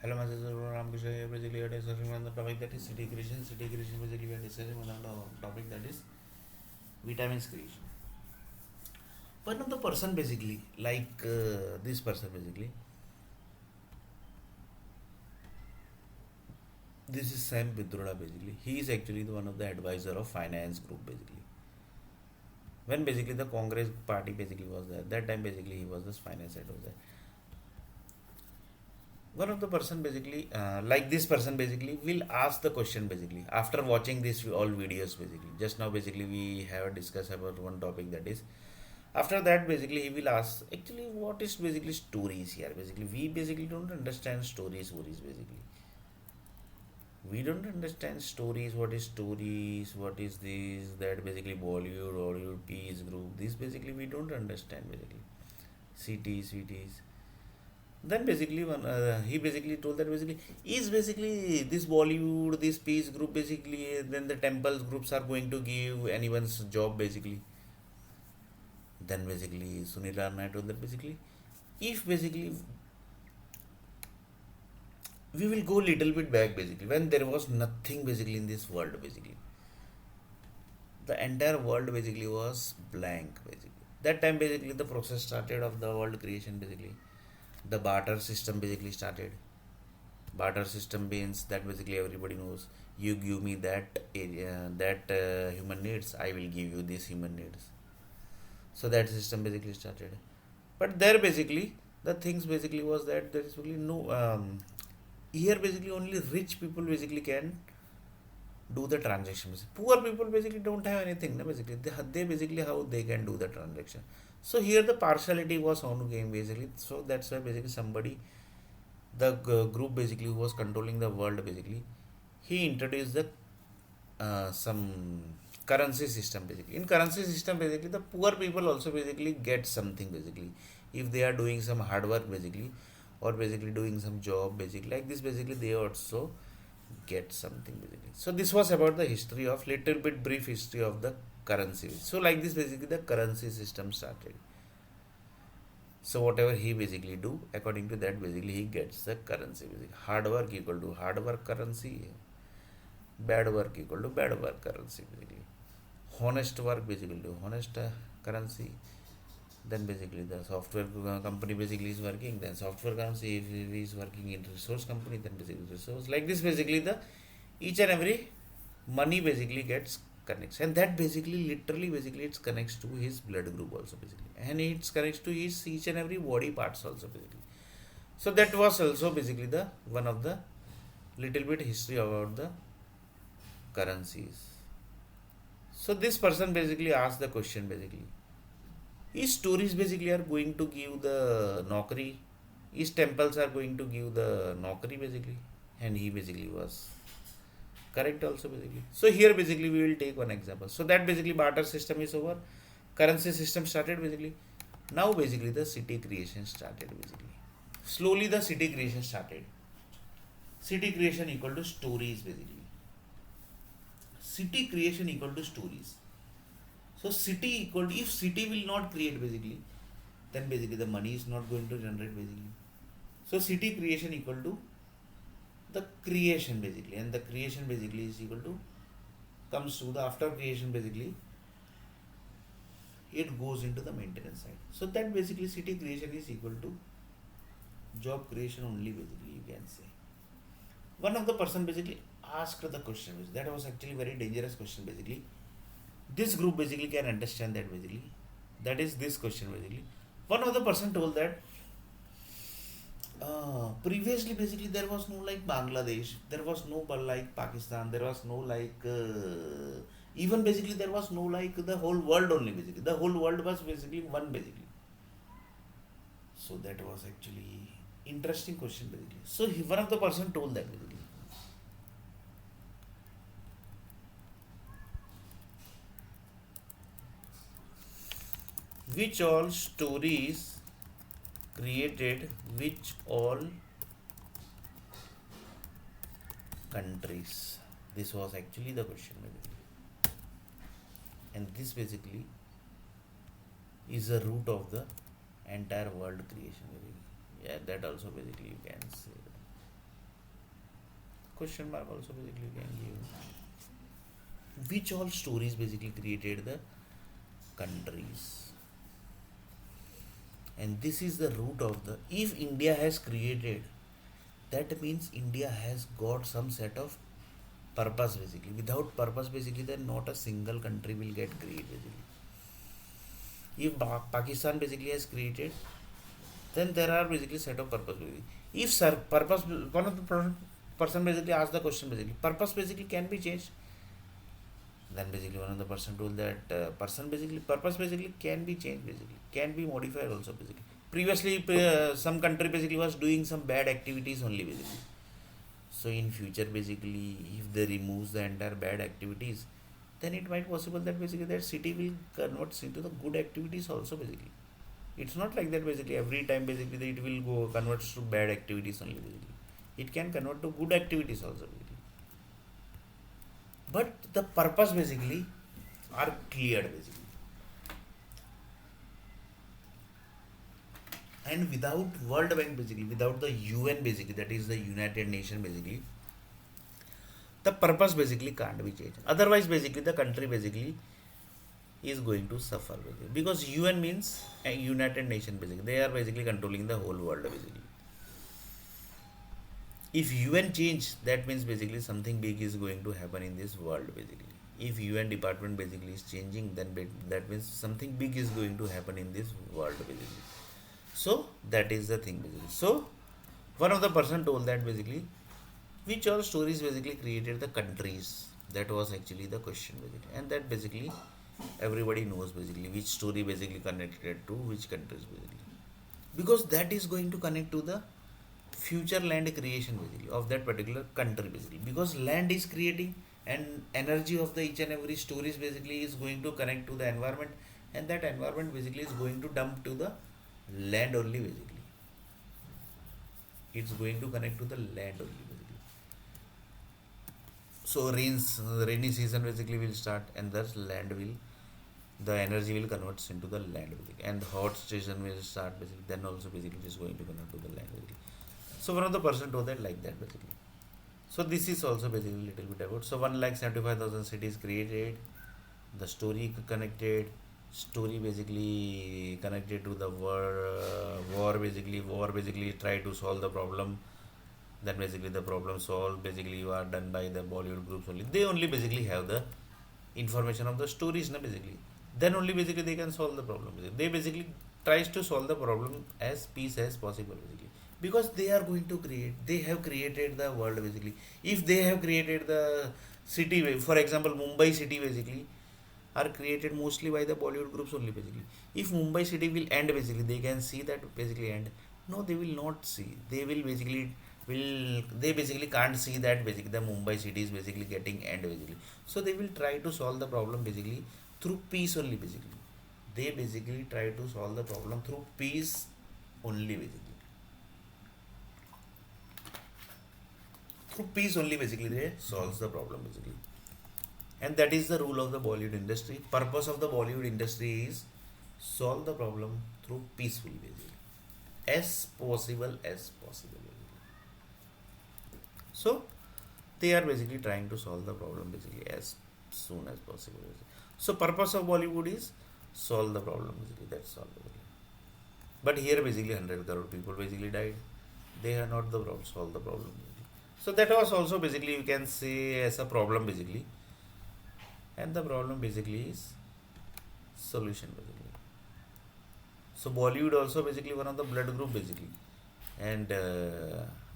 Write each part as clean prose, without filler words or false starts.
Hello, my name is Ramakrishna. Here basically we are discussing on the topic that is city creation. City creation basically we are discussing on the topic that is vitamins creation. One of the person basically like this person basically. This is Sam Bidroda basically. He is actually the one of the advisor of finance group basically. When basically the Congress party basically was there, that time basically he was the finance advisor. One of the person basically like this person basically will ask the question basically after watching these all videos basically. Just now basically we have discussed about one topic that is after that basically he will ask actually what is basically stories here basically we basically don't understand stories basically we don't understand stories what is this that basically Bollywood Hollywood peace group this basically we don't understand basically cities then basically one he basically told that basically is basically this Bollywood this peace group basically then the temples groups are going to give anyone's job basically. Then basically Sunil Rana told that basically if basically we will go little bit back basically when there was nothing basically in this world basically the entire world basically was blank basically that time basically the process started of the world creation basically the barter system basically started. Barter system means that basically everybody knows you give me that area that human needs I will give you this human needs. So that system basically started. But there basically the things basically was that there is basically no here basically only rich people basically can do the transactions. Poor people basically don't have anything. No, basically they basically how they can do the transaction. So here the partiality was on game basically. So that's why basically somebody the group basically who was controlling the world basically he introduced the some currency system basically. In currency system basically the poor people also basically get something basically if they are doing some hard work basically or basically doing some job basically like this basically they also get something basically. So this was about the history of little bit brief history of the currency. So like this basically the currency system started. So whatever he basically do according to that basically he gets the currency basically. Hard work equal to hard work currency, bad work equal to bad work currency basically. Honest work basically to honest currency. Then basically the software company basically is working. Then software currency if it is working in resource company. Then basically resource like this basically the each and every money basically gets connects and that basically literally basically it connects to his blood group also basically and it connects to his each and every body parts also basically. So that was also basically the one of the little bit history about the currencies. So this person basically asked the question basically his stories basically are going to give the Naukri. His temples are going to give the Naukri basically. And he basically was correct also basically. So here basically we will take one example. So that basically barter system is over. Currency system started basically. Now basically the city creation started basically. Slowly the city creation started. City creation equal to stories basically. City creation equal to stories. So city equal to if city will not create basically, then basically the money is not going to generate basically. So city creation equal to the creation basically, and the creation basically is equal to comes to the after creation basically it goes into the maintenance side. So that basically city creation is equal to job creation only basically you can say. One of the person basically asked the question that was actually very dangerous question basically. This group basically can understand that basically. That is this question basically. One of the person told that previously basically there was no like Bangladesh, there was no like Pakistan, there was no like even basically there was no like the whole world only basically. The whole world was basically one basically. So that was actually interesting question basically. So one of the person told that basically. Which all stories created which all countries? This was actually the question basically. And this basically is the root of the entire world creation basically. Yeah, that also basically you can say that. question mark also basically you can give. Which all stories basically created the countries? And this is the root of the, if India has created, that means India has got some set of purpose basically. Without purpose basically, then not a single country will get created basically. If Pakistan basically has created, then there are basically set of purpose basically. If purpose, one of the person basically asked the question basically, purpose basically can be changed. Then basically one of the person told that person basically purpose basically can be changed basically, can be modified also basically. Previously some country basically was doing some bad activities only basically. So in future basically if they removes the entire bad activities, then it might possible that basically that city will convert into the good activities also basically. It's not like that basically every time basically it will go converts to bad activities only basically. It can convert to good activities also basically. But the purpose basically are cleared basically. And without World Bank basically, without the UN basically, that is the United Nation basically, the purpose basically can't be changed. Otherwise basically the country basically is going to suffer basically. Because UN means a United Nation basically. They are basically controlling the whole world basically. If UN change, that means basically something big is going to happen in this world basically. If UN department basically is changing, then that means something big is going to happen in this world basically. So that is the thing basically. So one of the person told that basically, which all stories basically created the countries? That was actually the question basically, and that basically everybody knows basically which story basically connected to which countries basically, because that is going to connect to the future land creation basically of that particular country basically, because land is creating and energy of the each and every stories basically is going to connect to the environment, and that environment basically is going to dump to the land only basically. It's going to connect to the land only basically. So rainy season basically will start, and thus land will, the energy will convert into the land basically, and the hot station will start basically, then also basically it is going to connect to the land basically. So one of the person told that like that basically. So this is also basically little bit about. So 1,75,000 cities created, the story connected, story basically connected to the war basically. War basically try to solve the problem. Then basically the problem solved basically are done by the Bollywood groups only. They only basically have the information of the stories, na basically. Then only basically they can solve the problem. They basically tries to solve the problem as peace as possible basically, because they are going to create, they have created the world basically. If they have created the city, for example Mumbai city basically are created mostly by the Bollywood groups only basically. If Mumbai city will end basically, they can see that basically end. No, they will not see. They will basically will, they basically can't see that basically the Mumbai city is basically getting end basically. So they will try to solve the problem basically through peace only basically. They basically try to solve the problem through peace only basically. Through peace only basically they solves the problem basically. And that is the rule of the Bollywood industry. Purpose of the Bollywood industry is solve the problem through peacefully basically, as possible as possible basically. So they are basically trying to solve the problem basically as soon as possible basically. So purpose of Bollywood is solve the problem basically, that's all basically. But here basically 100 crore people basically died. They are not the problem, solve the problem basically. So that was also basically you can say as a problem basically, and the problem basically is solution basically. So Bollywood also basically one of the blood group basically, and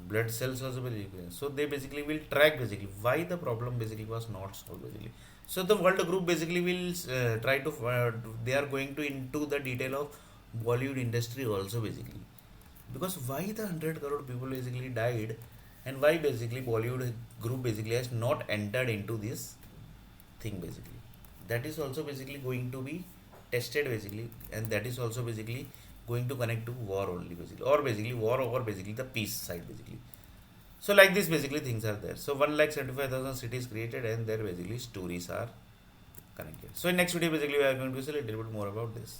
blood cells also basically. So they basically will track basically why the problem basically was not solved basically. So the world group basically will try to they are going to into the detail of Bollywood industry also basically, because why the 100 crore people basically died, and why basically Bollywood group basically has not entered into this thing basically. That is also basically going to be tested basically, and that is also basically going to connect to war only basically, or basically war over basically the peace side basically. So like this basically things are there. So 1,75,000 cities created, and there basically stories are connected. So in next video basically we are going to see a little bit more about this.